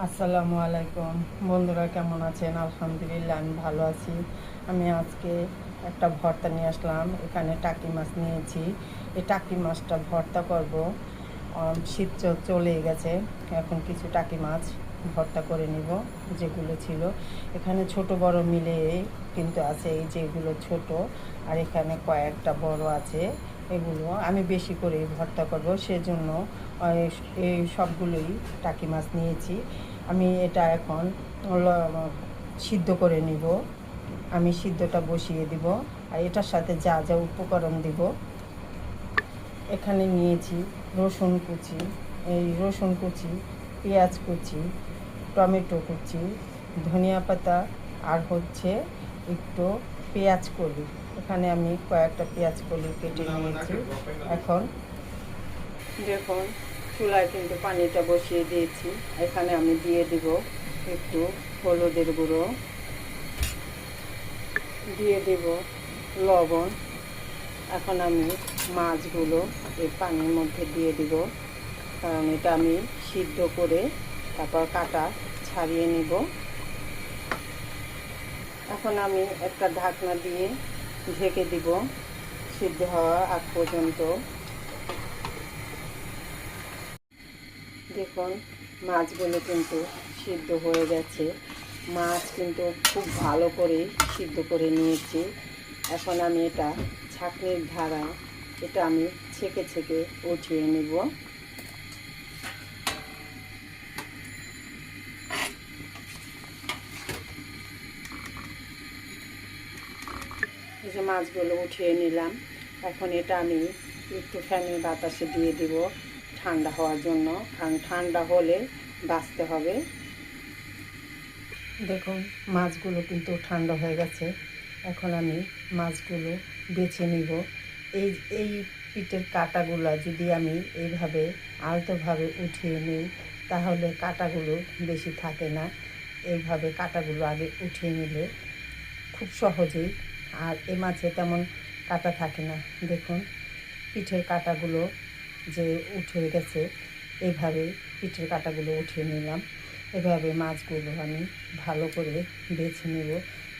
আসসালামু আলাইকুম বন্ধুরা, কেমন আছেন? আলহামদুলিল্লাহ, আমি ভালো আছি। আমি আজকে একটা ভর্তা নিয়ে আসলাম। এখানে টাকি মাছ নিয়েছি। এই টাকি মাছটা ভর্তা করব। শীত চলে গেছে, এখন কিছু টাকি মাছ ভর্তা করে নিব যেগুলো ছিল। এখানে ছোট বড় মিলে কিন্তু আছে, এই যেগুলো ছোট আর এখানে কয়েকটা বড় আছে। এগুলো আমি বেশি করে ভর্তা করব, সেজন্য এই সবগুলোই টাকি মাছ নিয়েছি। আমি এটা এখন সিদ্ধ করে নিব। আমি সিদ্ধটা বসিয়ে দিব। আর এটার সাথে যা যা উপকরণ দিব, এখানে নিয়েছি রসুন কুচি, এই রসুন কুচি, পেঁয়াজ কুচি, টমেটো কুচি, ধনিয়া পাতা, আর হচ্ছে একটু পেঁয়াজ কলি। এখানে আমি কয়েকটা পেঁয়াজ কলি কেটে নিয়েছি। এখন দেখুন, চুলায় কিন্তু পানিটা বসিয়ে দিয়েছি। এখানে আমি দিয়ে দিব একটু হলুদের গুঁড়ো, দিয়ে দেব লবণ। এখন আমি মাছগুলো এই পানির মধ্যে দিয়ে দিব, কারণ এটা আমি সিদ্ধ করে তারপর কাটা ছাড়িয়ে নিব। এখন আমি একটা ঢাকনা দিয়ে ঢেকে দিব সিদ্ধ হওয়া আগ পর্যন্ত। দেখুন, মাছগুলো কিন্তু সিদ্ধ হয়ে গেছে। মাছ কিন্তু খুব ভালো করে সিদ্ধ করে নিয়েছি। এখন আমি এটা ছাঁকনির ধারা, এটা আমি ছেঁকে ছেঁকে উঠিয়ে নেব। এই যে মাছগুলো উঠিয়ে নিলাম। এখন এটা আমি একটু ফ্যানের বাতাসে দিয়ে দিব ঠান্ডা হওয়ার জন্য, কারণ ঠান্ডা হলে বাছতে হবে। দেখুন, মাছগুলো কিন্তু ঠান্ডা হয়ে গেছে। এখন আমি মাছগুলো বেছে নিব। এই এই পিঠের কাঁটাগুলো যদি আমি এইভাবে আলতোভাবে উঠিয়ে নিই, তাহলে কাঁটাগুলো বেশি থাকে না। এইভাবে কাঁটাগুলো আগে উঠিয়ে নিলে খুব সহজেই, আর এ মাছে তেমন কাঁটা থাকে না। দেখুন, পিঠের কাঁটাগুলো যে উঠে গেছে, এইভাবে পিঠের কাঁটাগুলো উঠিয়ে নিলাম। এভাবে মাছগুলো আমি ভালো করে বেছে নেব,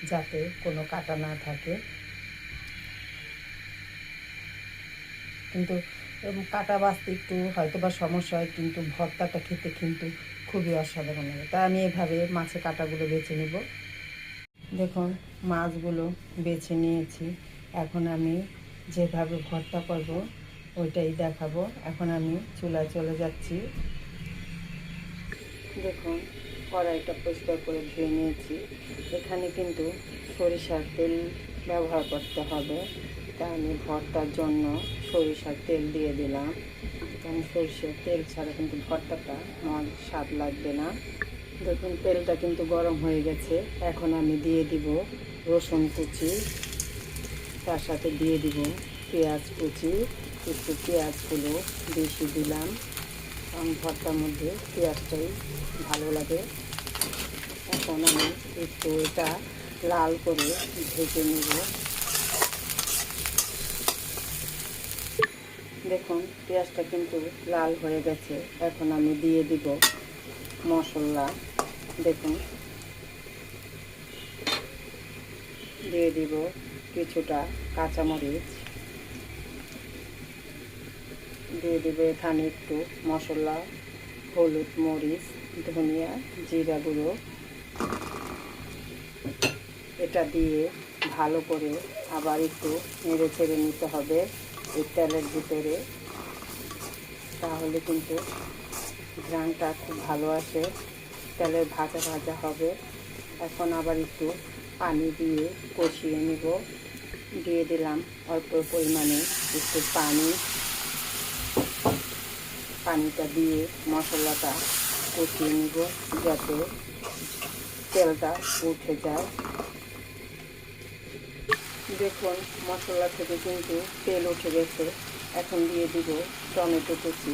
যাতে কোনো কাঁটা না থাকে। কিন্তু কাঁটা বাছতে একটু হয়তো বা সমস্যা হয়, কিন্তু ভর্তাটা খেতে কিন্তু খুবই অসাধারণ লাগে। তাই আমি এভাবে মাছের কাঁটাগুলো বেছে নেব। দেখুন, মাছগুলো বেছে নিয়েছি। এখন আমি যেভাবে ভর্তা করব ওইটাই দেখাবো। এখন আমি চুলায় চলে যাচ্ছি। দেখুন, কড়াইটা পরিষ্কার করে ধুয়ে নিয়েছি। এখানে কিন্তু সরিষার তেল ব্যবহার করতে হবে, তাই আমি ভর্তার জন্য সরিষার তেল দিয়ে দিলাম। কারণ সরিষার তেল ছাড়া কিন্তু ভর্তাটা আমার স্বাদ লাগবে না। দেখুন, তেলটা কিন্তু গরম হয়ে গেছে। এখন আমি দিয়ে দিব রসুন কুচি, তার সাথে দিয়ে দিব পেঁয়াজ কুচি। একটু পেঁয়াজগুলো বেশি দিলাম, কারণ ভর্তার মধ্যে পেঁয়াজটাই ভালো লাগে। এখন আমি একটু এটা লাল করে ভেজে নেব। দেখুন, পেঁয়াজটা কিন্তু লাল হয়ে গেছে। এখন আমি দিয়ে দিব মশলা। দেখুন, দিয়ে দিব কিছুটা কাঁচামরিচ, দিয়ে দেবে এখানে একটু মশলা, হলুদ, মরিচ, ধনিয়া, জিরা গুঁড়ো। এটা দিয়ে ভালো করে আবার একটু নেড়ে চেড়ে নিতে হবে এই তেলের ভিতরে, তাহলে কিন্তু ঘ্রাণটা খুব ভালো আসে, তেলের ভাজা ভাজা হবে। এখন আবার একটু পানি দিয়ে কষিয়ে নেব। দিয়ে দিলাম অল্প পরিমাণে একটু পানি। পানিটা দিয়ে মশলাটা কষিয়ে নেব যাতে তেলটা উঠে যায়। দেখুন, মশলা থেকে কিন্তু তেল উঠে গেছে। এখন দিয়ে দিব টমেটো কুচি।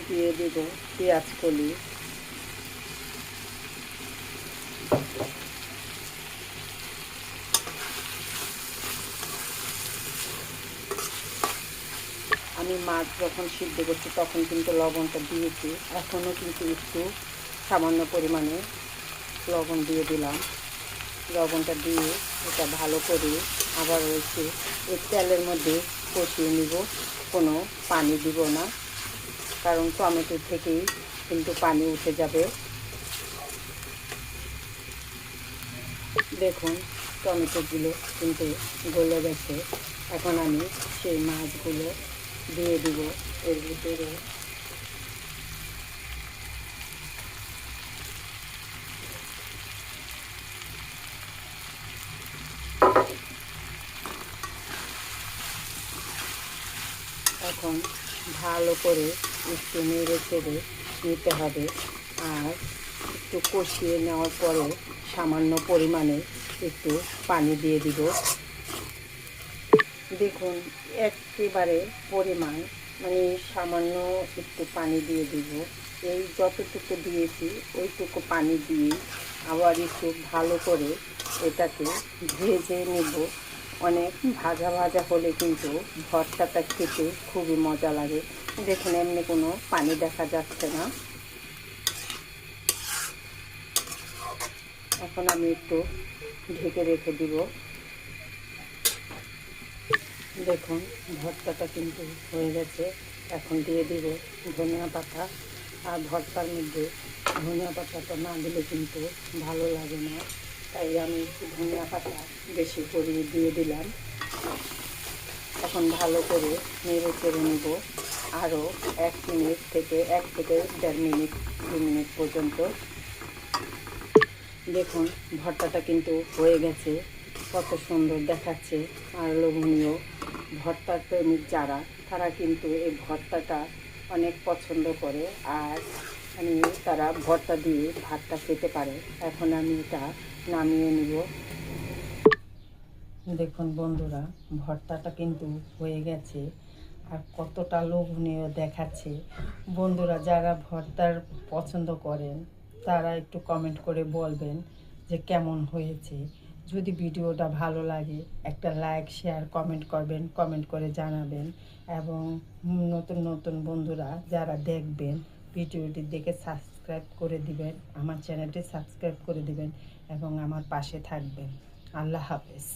দিয়ে দিব পেঁয়াজ কলি। আমি মাছ যখন সিদ্ধ করছি তখন কিন্তু লবণটা দিয়েছি, এখনও কিন্তু একটু সামান্য পরিমাণে লবণ দিয়ে দিলাম। লবণটা দিয়ে এটা ভালো করে আবার একটু এই তেলের মধ্যে কষিয়ে নিব, কোনো পানি দিব না, কারণ টমেটো থেকেই কিন্তু পানি উঠে যাবে। দেখুন টমেটোগুলো কিন্তু গলে গেছে, এখন আমি সেই মাছগুলো দিয়ে দিব এর ভিতরে। এখন ভালো করে একটু নেড়ে চেড়ে নিতে হবে, আর একটু কষিয়ে নেওয়ার পরে সামান্য পরিমাণে একটু পানি দিয়ে দিব। দেখুন একেবারে পরিমাণ মানে সামান্য একটু পানি দিয়ে দিব, এই যতটুকু দিয়েছি ওইটুকু পানি দিয়ে আবার একটু ভালো করে এটাকে ভেজে নেব। অনেক ভাজা ভাজা হলে কিন্তু ভর্তাটা খেতে খুবই মজা লাগে। দেখুন এমনি কোনো পানি দেখা যাচ্ছে না। এখন আমি একটু ঢেকে রেখে দিব। দেখুন ভর্তাটা কিন্তু হয়ে গেছে, এখন দিয়ে দিব ধনিয়া পাতা। আর ভর্তার মধ্যে ধনিয়া পাতাটা না দিলে কিন্তু ভালো লাগে না, তাই আমি একটু ধনিয়া পাতা বেশি করে দিয়ে দিলাম। এখন ভালো করে নেড়ে চেড়ে নেব আরও 1 মিনিট থেকে 1 থেকে 1.5 মিনিট 2 মিনিট পর্যন্ত। দেখুন ভর্তাটা কিন্তু হয়ে গেছে, কত সুন্দর দেখাচ্ছে আর লোভনীয়। ভর্তার প্রেমিক যারা, তারা কিন্তু এই ভর্তাটা অনেক পছন্দ করে, আর তারা ভর্তা দিয়ে ভাতটা খেতে পারে। এখন আমি এটা নামিয়ে নিব। দেখুন বন্ধুরা ভর্তাটা কিন্তু হয়ে গেছে, আর কতটা লোভনীয় দেখাচ্ছে। বন্ধুরা যারা ভর্তার পছন্দ করেন তারা একটু কমেন্ট করে বলবেন যে কেমন হয়েছে। যদি ভিডিওটা ভালো লাগে একটা লাইক শেয়ার কমেন্ট করবেন, কমেন্ট করে জানাবেন। এবং নতুন নতুন বন্ধুরা যারা দেখবেন ভিডিওটি দেখে সাবস্ক্রাইব করে দিবেন, আমার চ্যানেলটি সাবস্ক্রাইব করে দিবেন এবং আমার পাশে থাকবেন। আল্লাহ হাফেজ।